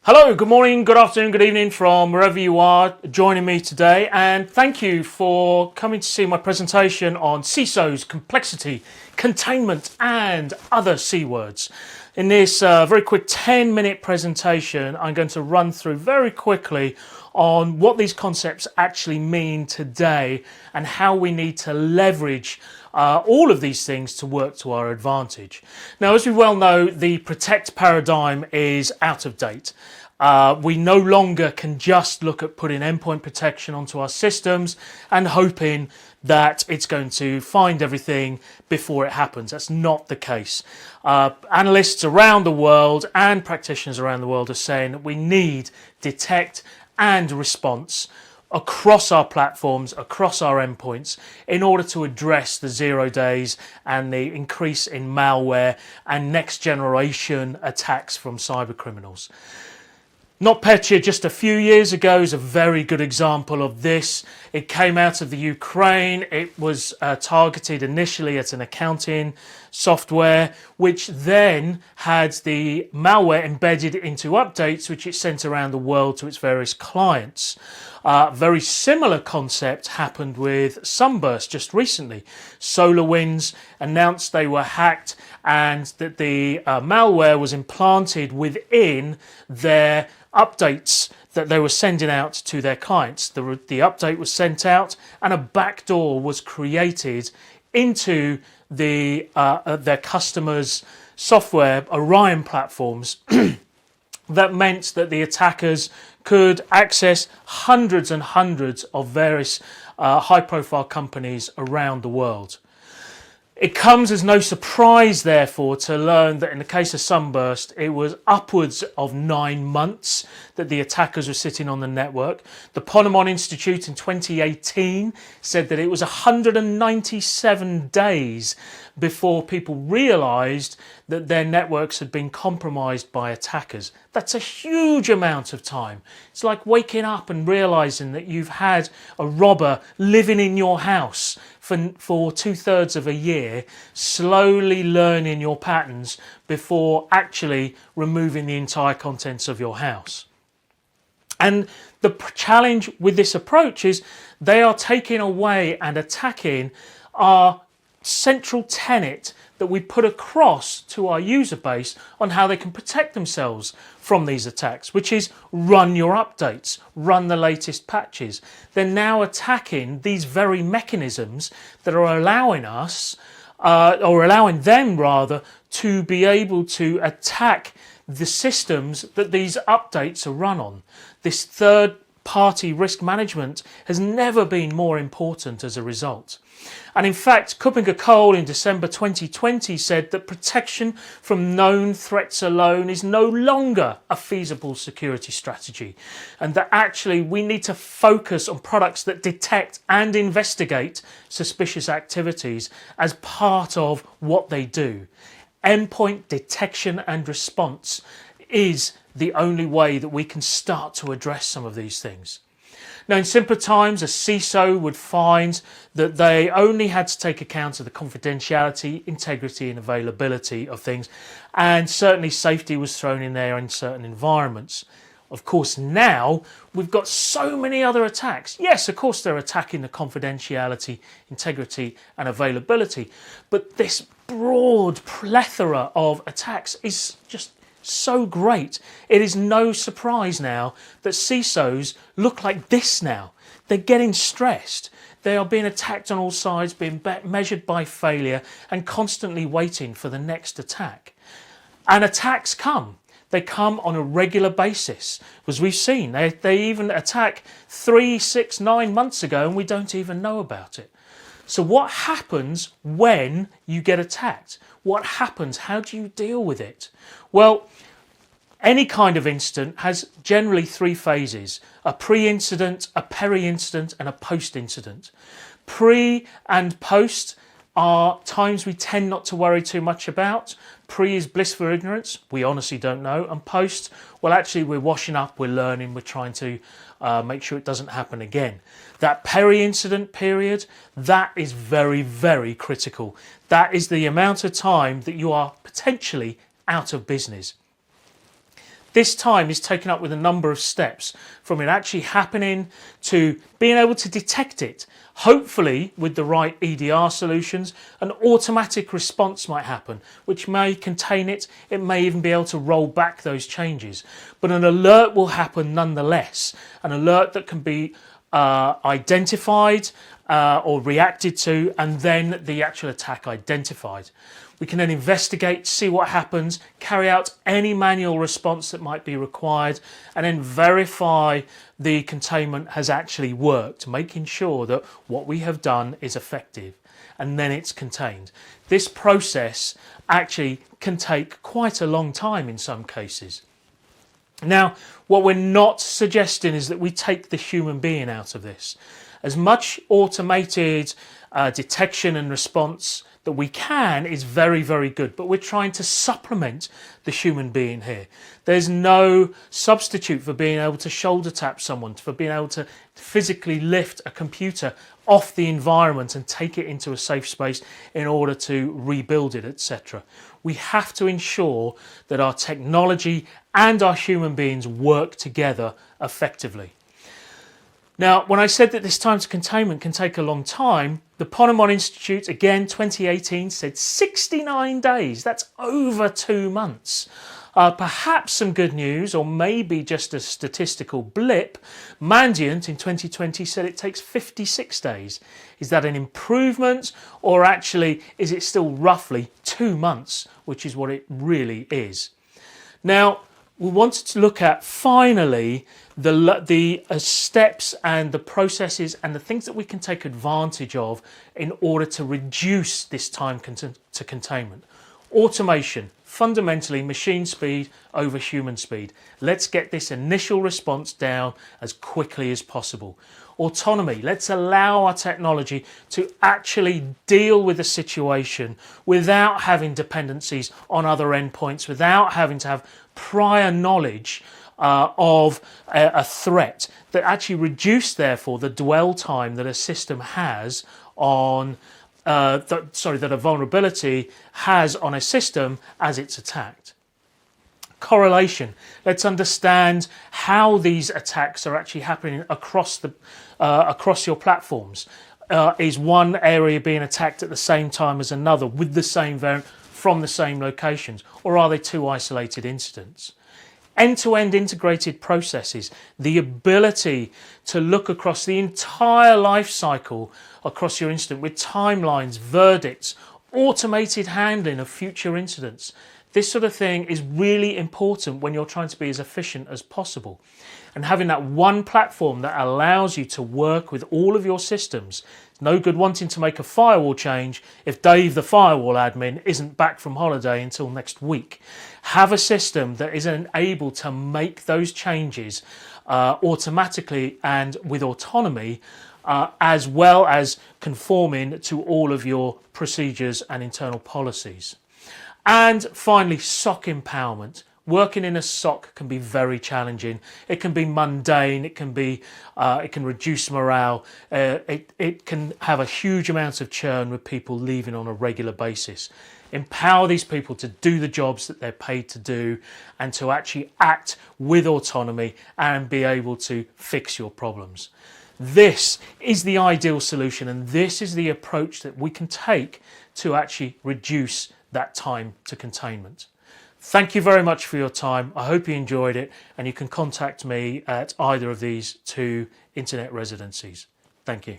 Hello, good morning, good afternoon, good evening from wherever you are joining me today, and thank you for coming to see my presentation on CISO's complexity, containment and other C words. In this very quick 10-minute presentation, I'm going to run through very quickly on what these concepts actually mean today and how we need to leverage all of these things to work to our advantage. Now, as we well know, the protect paradigm is out of date. We no longer can just look at putting endpoint protection onto our systems and hoping that it's going to find everything before it happens. That's not the case. Analysts around the world and practitioners around the world are saying that we need detect and response across our platforms, across our endpoints, in order to address the 0 days and the increase in malware and next generation attacks from cyber criminals. NotPetya just a few years ago is a very good example of this. It came out of the Ukraine. It was targeted initially at an accounting software, which then had the malware embedded into updates, which it sent around the world to its various clients. Very similar concept happened with Sunburst just recently. SolarWinds announced they were hacked and that the malware was implanted within their updates that they were sending out to their clients. The update was sent out and a backdoor was created into their customers' software, Orion platforms, that meant that the attackers could access hundreds and hundreds of various high-profile companies around the world. It comes as no surprise, therefore, to learn that in the case of Sunburst, it was upwards of 9 months that the attackers were sitting on the network. The Ponemon Institute in 2018 said that it was 197 days before people realised that their networks had been compromised by attackers. That's a huge amount of time. It's like waking up and realising that you've had a robber living in your house for 2/3 of a year, slowly learning your patterns before actually removing the entire contents of your house. And the challenge with this approach is they are taking away and attacking our central tenet that we put across to our user base on how they can protect themselves from these attacks, which is run your updates, run the latest patches. They're now attacking these very mechanisms that are allowing us, or allowing them rather, to be able to attack the systems that these updates are run on. This third-party risk management has never been more important as a result. And in fact, Kuppinga-Cole in December 2020 said that protection from known threats alone is no longer a feasible security strategy, and that actually we need to focus on products that detect and investigate suspicious activities as part of what they do. Endpoint detection and response is the only way that we can start to address some of these things. Now, in simpler times, a CISO would find that they only had to take account of the confidentiality, integrity and availability of things, and certainly safety was thrown in there in certain environments. Of course, now we've got so many other attacks. Yes, of course, they're attacking the confidentiality, integrity and availability, but this broad plethora of attacks is just so great. It is no surprise now that CISOs look like this now. They're getting stressed. They are being attacked on all sides, being measured by failure and constantly waiting for the next attack. And attacks come. They come on a regular basis. As we've seen, they even attack 3, 6, 9 months ago and we don't even know about it. So what happens when you get attacked? What happens? How do you deal with it? Well, any kind of incident has generally 3 phases: a pre-incident, a peri-incident and a post-incident. Pre and post are times we tend not to worry too much about. Pre is bliss for ignorance, we honestly don't know. And post, well, actually we're washing up, we're learning, we're trying to make sure it doesn't happen again. That peri-incident period, that is very, very critical. That is the amount of time that you are potentially out of business. this time is taken up with a number of steps, from it actually happening to being able to detect it. Hopefully, with the right EDR solutions, an automatic response might happen, which may contain it. It may even be able to roll back those changes. But an alert will happen nonetheless, an alert that can be identified or reacted to, and then the actual attack identified. We can then investigate, see what happens, carry out any manual response that might be required, and then verify the containment has actually worked, making sure that what we have done is effective, and then it's contained. This process actually can take quite a long time in some cases. Now, what we're not suggesting is that we take the human being out of this. As much automated detection and response that we can is very, very good, but we're trying to supplement the human being here. There's no substitute for being able to shoulder tap someone, for being able to physically lift a computer off the environment and take it into a safe space in order to rebuild it, etc. We have to ensure that our technology and our human beings work together effectively. Now, when I said that this time to containment can take a long time, the Ponemon Institute, again, 2018, said 69 days. That's over 2 months. Perhaps some good news, or maybe just a statistical blip. Mandiant in 2020 said it takes 56 days. Is that an improvement, or actually is it still roughly 2 months, which is what it really is? Now, we wanted to look at finally the steps and the processes and the things that we can take advantage of in order to reduce this time to containment. Automation, fundamentally machine speed over human speed. Let's get this initial response down as quickly as possible. Autonomy, let's allow our technology to actually deal with the situation without having dependencies on other endpoints, without having to have prior knowledge of a threat, that actually reduce therefore the dwell time that a system has on that a vulnerability has on a system as it's attacked. Correlation. Let's understand how these attacks are actually happening across your platforms. Is one area being attacked at the same time as another with the same variant from the same locations, or are they two isolated incidents? End-to-end integrated processes, the ability to look across the entire life cycle across your incident with timelines, verdicts, automated handling of future incidents. This sort of thing is really important when you're trying to be as efficient as possible. And having that one platform that allows you to work with all of your systems. No good wanting to make a firewall change if Dave, the firewall admin, isn't back from holiday until next week. Have a system that is able to make those changes automatically and with autonomy, as well as conforming to all of your procedures and internal policies. And finally, SOC empowerment. Working in a SOC can be very challenging. It can be mundane. It can reduce morale. It can have a huge amount of churn with people leaving on a regular basis. Empower these people to do the jobs that they're paid to do and to actually act with autonomy and be able to fix your problems. This is the ideal solution, and this is the approach that we can take to actually reduce that time to containment. Thank you very much for your time. I hope you enjoyed it, and you can contact me at either of these two internet residencies. Thank you.